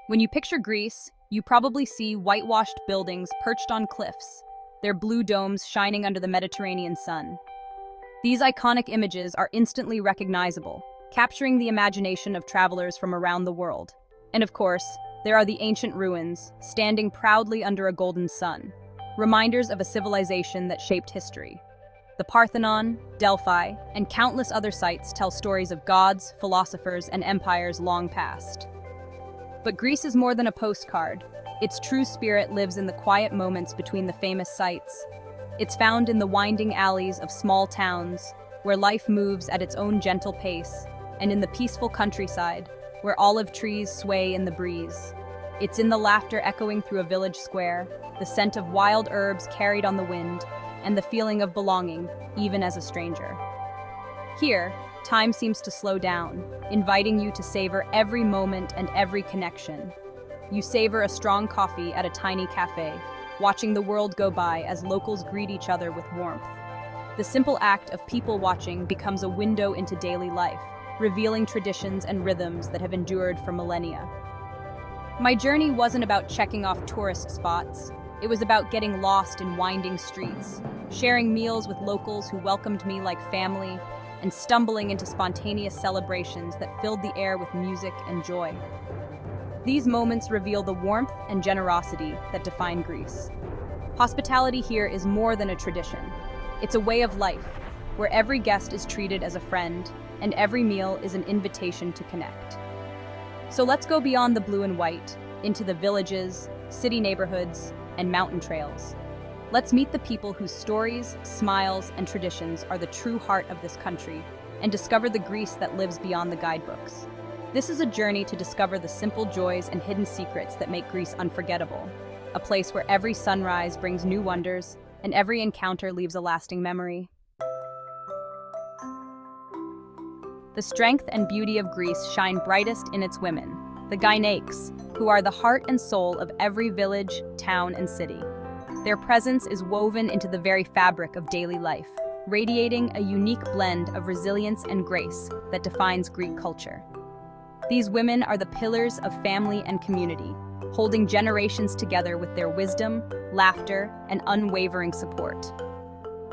When you picture Greece, you probably see whitewashed buildings perched on cliffs, their blue domes shining under the Mediterranean sun. These iconic images are instantly recognizable, capturing the imagination of travelers from around the world. And of course, there are the ancient ruins, standing proudly under a golden sun, reminders of a civilization that shaped history. The Parthenon, Delphi, and countless other sites tell stories of gods, philosophers, and empires long past. But Greece is more than a postcard. Its true spirit lives in the quiet moments between the famous sites. It's found in the winding alleys of small towns, where life moves at its own gentle pace, and in the peaceful countryside, where olive trees sway in the breeze. It's in the laughter echoing through a village square, the scent of wild herbs carried on the wind, and the feeling of belonging, even as a stranger. Here, time seems to slow down, inviting you to savor every moment and every connection. You savor a strong coffee at a tiny cafe, watching the world go by as locals greet each other with warmth. The simple act of people watching becomes a window into daily life, revealing traditions and rhythms that have endured for millennia. My journey wasn't about checking off tourist spots. It was about getting lost in winding streets, sharing meals with locals who welcomed me like family, and stumbling into spontaneous celebrations that filled the air with music and joy. These moments reveal the warmth and generosity that define Greece. Hospitality here is more than a tradition. It's a way of life, where every guest is treated as a friend, and every meal is an invitation to connect. So let's go beyond the blue and white, into the villages, city neighborhoods, and mountain trails. Let's meet the people whose stories, smiles, and traditions are the true heart of this country, and discover the Greece that lives beyond the guidebooks. This is a journey to discover the simple joys and hidden secrets that make Greece unforgettable, a place where every sunrise brings new wonders, and every encounter leaves a lasting memory. The strength and beauty of Greece shine brightest in its women, the Gynaikes, who are the heart and soul of every village, town, and city. Their presence is woven into the very fabric of daily life, radiating a unique blend of resilience and grace that defines Greek culture. These women are the pillars of family and community, holding generations together with their wisdom, laughter, and unwavering support.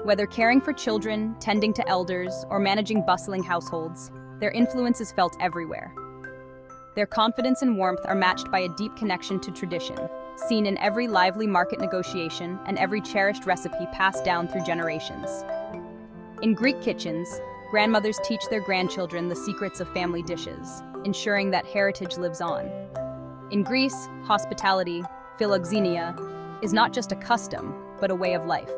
Whether caring for children, tending to elders, or managing bustling households, their influence is felt everywhere. Their confidence and warmth are matched by a deep connection to tradition, seen in every lively market negotiation and every cherished recipe passed down through generations. In Greek kitchens, grandmothers teach their grandchildren the secrets of family dishes, ensuring that heritage lives on. In Greece, hospitality, philoxenia, is not just a custom, but a way of life.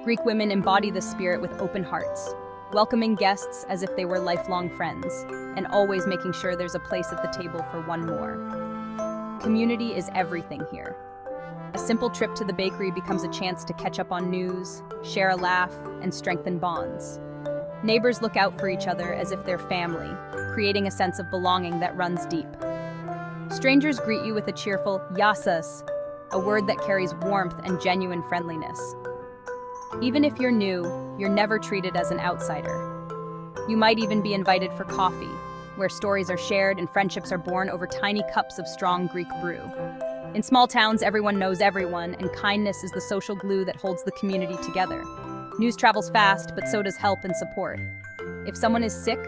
Greek women embody this spirit with open hearts, welcoming guests as if they were lifelong friends, and always making sure there's a place at the table for one more. Community is everything here. A simple trip to the bakery becomes a chance to catch up on news, share a laugh, and strengthen bonds. Neighbors look out for each other as if they're family, creating a sense of belonging that runs deep. Strangers greet you with a cheerful "Yassas," a word that carries warmth and genuine friendliness. Even if you're new, you're never treated as an outsider. You might even be invited for coffee, where stories are shared and friendships are born over tiny cups of strong Greek brew. In small towns, everyone knows everyone, and kindness is the social glue that holds the community together. News travels fast, but so does help and support. If someone is sick,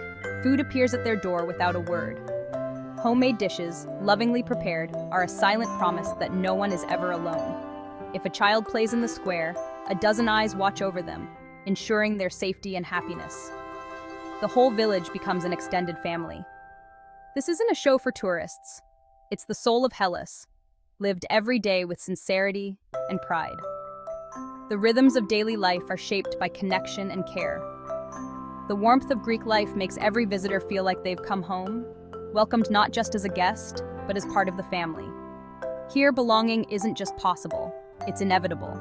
food appears at their door without a word. Homemade dishes, lovingly prepared, are a silent promise that no one is ever alone. If a child plays in the square, a dozen eyes watch over them, ensuring their safety and happiness. The whole village becomes an extended family. This isn't a show for tourists. It's the soul of Hellas, lived every day with sincerity and pride. The rhythms of daily life are shaped by connection and care. The warmth of Greek life makes every visitor feel like they've come home, welcomed not just as a guest, but as part of the family. Here, belonging isn't just possible, it's inevitable.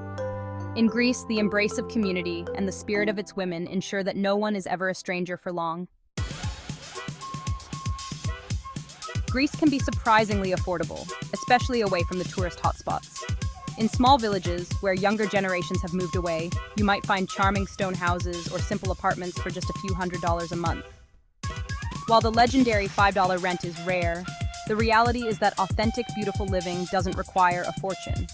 In Greece, the embrace of community and the spirit of its women ensure that no one is ever a stranger for long. Greece can be surprisingly affordable, especially away from the tourist hotspots. In small villages, where younger generations have moved away, you might find charming stone houses or simple apartments for just a few $100s a month. While the legendary $5 rent is rare, The reality is that authentic, beautiful living doesn't require a fortune.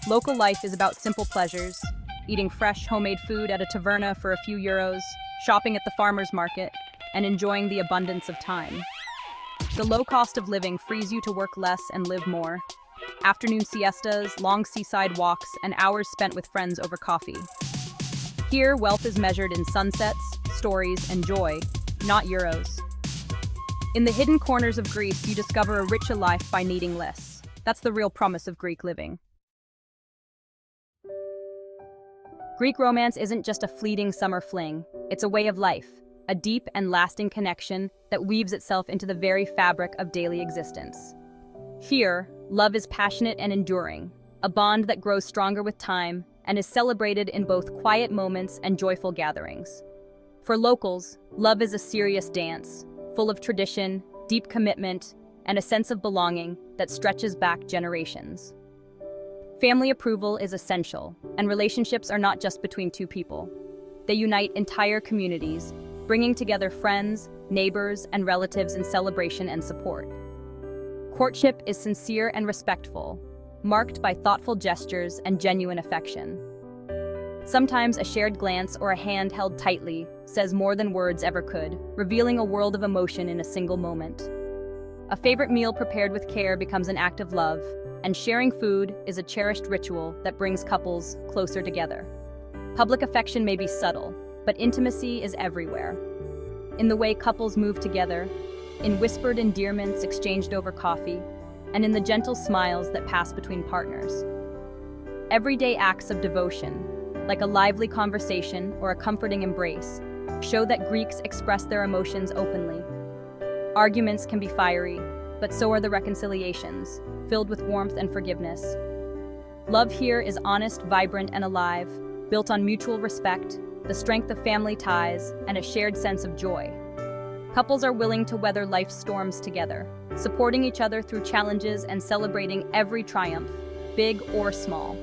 Local life is about simple pleasures, eating fresh, homemade food at a taverna for a few euros, shopping at the farmer's market, and enjoying the abundance of time. The low cost of living frees you to work less and live more. Afternoon siestas, long seaside walks, and hours spent with friends over coffee. Here, wealth is measured in sunsets, stories, and joy, not euros. In the hidden corners of Greece, you discover a richer life by needing less. That's the real promise of Greek living. Greek romance isn't just a fleeting summer fling. It's a way of life, a deep and lasting connection that weaves itself into the very fabric of daily existence. Here, love is passionate and enduring, a bond that grows stronger with time and is celebrated in both quiet moments and joyful gatherings. For locals, love is a serious dance, full of tradition, deep commitment, and a sense of belonging that stretches back generations. Family approval is essential, and relationships are not just between two people. They unite entire communities, bringing together friends, neighbors, and relatives in celebration and support. Courtship is sincere and respectful, marked by thoughtful gestures and genuine affection. Sometimes a shared glance or a hand held tightly says more than words ever could, revealing a world of emotion in a single moment. A favorite meal prepared with care becomes an act of love, and sharing food is a cherished ritual that brings couples closer together. Public affection may be subtle, but intimacy is everywhere. In the way couples move together, in whispered endearments exchanged over coffee, and in the gentle smiles that pass between partners. Everyday acts of devotion, like a lively conversation or a comforting embrace, show that Greeks express their emotions openly. Arguments can be fiery, but so are the reconciliations, filled with warmth and forgiveness. Love here is honest, vibrant, and alive, built on mutual respect, the strength of family ties, and a shared sense of joy. Couples are willing to weather life's storms together, supporting each other through challenges and celebrating every triumph, big or small.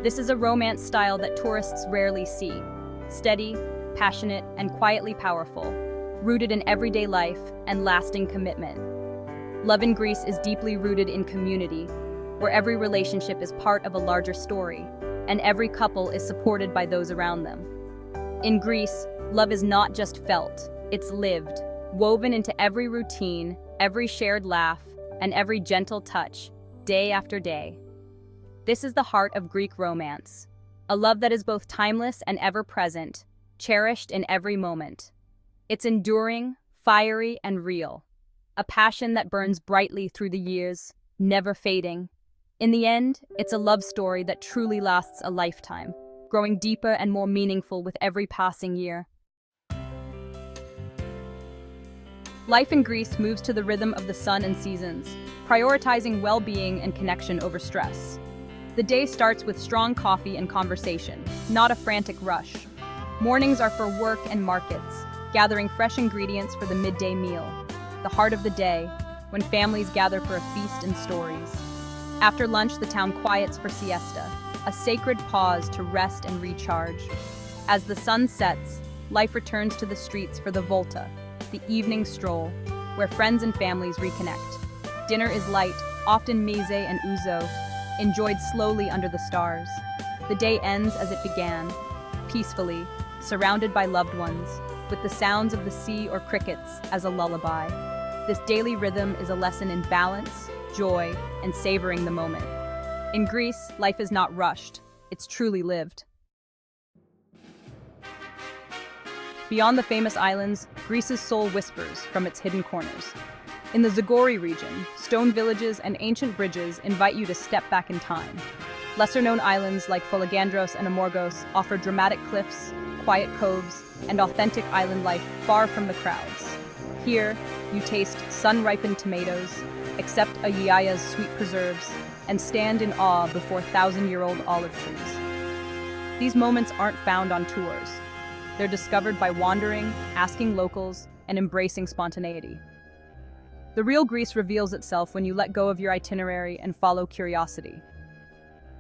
This is a romance style that tourists rarely see, steady, passionate, and quietly powerful, rooted in everyday life and lasting commitment. Love in Greece is deeply rooted in community, where every relationship is part of a larger story, and every couple is supported by those around them. In Greece, love is not just felt, it's lived, woven into every routine, every shared laugh, and every gentle touch, day after day. This is the heart of Greek romance, a love that is both timeless and ever-present, cherished in every moment. It's enduring, fiery, and real, a passion that burns brightly through the years, never fading. In the end, it's a love story that truly lasts a lifetime, growing deeper and more meaningful with every passing year. Life in Greece moves to the rhythm of the sun and seasons, prioritizing well-being and connection over stress. The day starts with strong coffee and conversation, not a frantic rush. Mornings are for work and markets, gathering fresh ingredients for the midday meal, the heart of the day, when families gather for a feast and stories. After lunch, the town quiets for siesta, a sacred pause to rest and recharge. As the sun sets, life returns to the streets for the volta, the evening stroll, where friends and families reconnect. Dinner is light, often meze and ouzo, enjoyed slowly under the stars. The day ends as it began, peacefully, surrounded by loved ones, with the sounds of the sea or crickets as a lullaby. This daily rhythm is a lesson in balance, joy, and savoring the moment. In Greece, life is not rushed, it's truly lived. Beyond the famous islands, Greece's soul whispers from its hidden corners. In the Zagori region, stone villages and ancient bridges invite you to step back in time. Lesser-known islands like Folegandros and Amorgos offer dramatic cliffs, quiet coves, and authentic island life far from the crowds. Here, you taste sun-ripened tomatoes, accept a yiaya's sweet preserves, and stand in awe before thousand-year-old olive trees. These moments aren't found on tours. They're discovered by wandering, asking locals, and embracing spontaneity. The real Greece reveals itself when you let go of your itinerary and follow curiosity.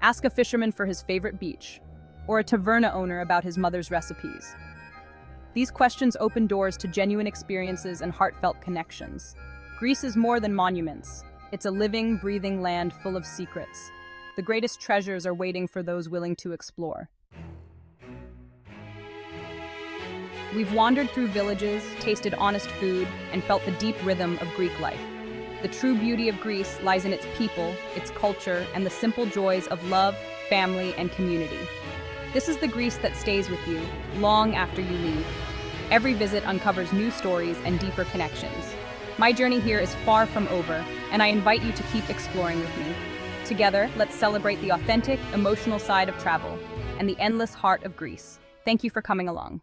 Ask a fisherman for his favorite beach, or a taverna owner about his mother's recipes. These questions open doors to genuine experiences and heartfelt connections. Greece is more than monuments. It's a living, breathing land full of secrets. The greatest treasures are waiting for those willing to explore. We've wandered through villages, tasted honest food, and felt the deep rhythm of Greek life. The true beauty of Greece lies in its people, its culture, and the simple joys of love, family, and community. This is the Greece that stays with you, long after you leave. Every visit uncovers new stories and deeper connections. My journey here is far from over, and I invite you to keep exploring with me. Together, let's celebrate the authentic, emotional side of travel and the endless heart of Greece. Thank you for coming along.